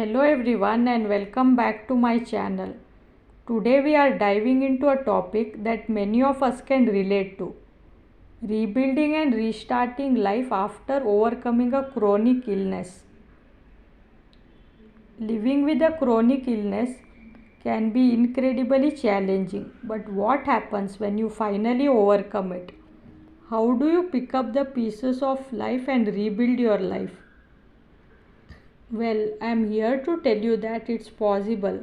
Hello everyone and welcome back to my channel. Today we are diving into a topic that many of us can relate to. Rebuilding and restarting life after overcoming a chronic illness. Living with a chronic illness can be incredibly challenging, but what happens when you finally overcome it? How do you pick up the pieces of life and rebuild your life? Well, I'm here to tell you that it's possible,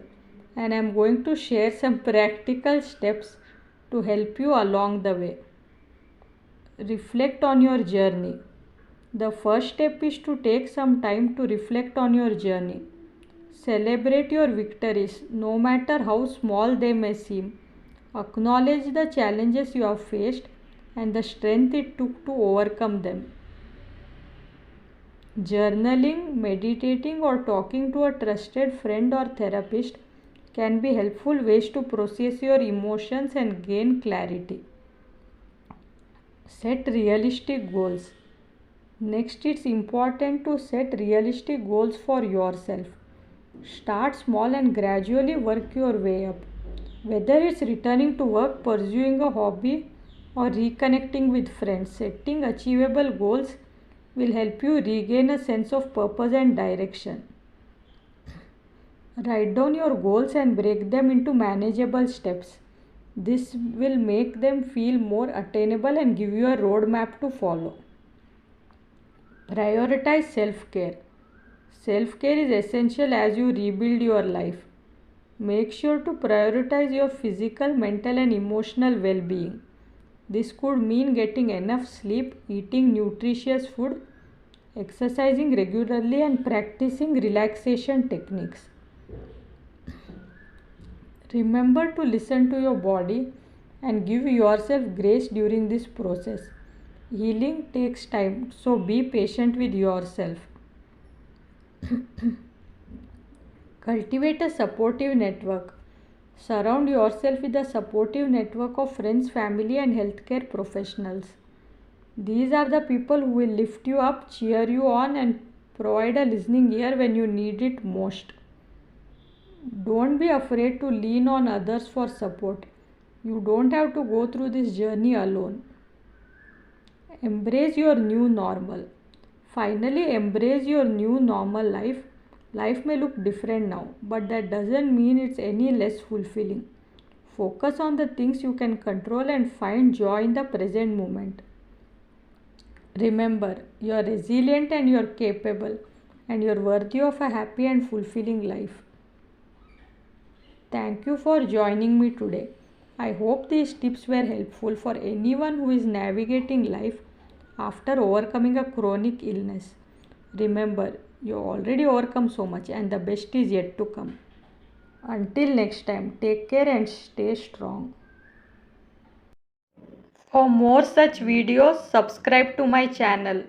and I'm going to share some practical steps to help you along the way. Reflect on your journey. The first step is to take some time to reflect on your journey. Celebrate your victories, no matter how small they may seem. Acknowledge the challenges you have faced and the strength it took to overcome them. Journaling, meditating, or talking to a trusted friend or therapist can be helpful ways to process your emotions and gain clarity. Set realistic goals. Next, it's important to set realistic goals for yourself. Start small and gradually work your way up. Whether it's returning to work, pursuing a hobby, or reconnecting with friends, setting achievable goals will help you regain a sense of purpose and direction. Write down your goals and break them into manageable steps. This will make them feel more attainable and give you a roadmap to follow. Prioritize self care. Self care is essential as you rebuild your life. Make sure to prioritize your physical, mental, and emotional well being. This could mean getting enough sleep, eating nutritious food, exercising regularly, and practicing relaxation techniques. Remember to listen to your body and give yourself grace during this process. Healing takes time, so be patient with yourself. Cultivate a supportive network. Surround yourself with a supportive network of friends, family, and healthcare professionals. These are the people who will lift you up, cheer you on, and provide a listening ear when you need it most. Don't be afraid to lean on others for support. You don't have to go through this journey alone. Embrace your new normal. Finally, embrace your new normal life. Life may look different now, but that doesn't mean it's any less fulfilling. Focus on the things you can control and find joy in the present moment. Remember, you're resilient and you're capable, and you're worthy of a happy and fulfilling life. Thank you for joining me today. I hope these tips were helpful for anyone who is navigating life after overcoming a chronic illness. Remember, you already overcome so much and the best is yet to come. Until next time, take care and stay strong. For more such videos, subscribe to my channel.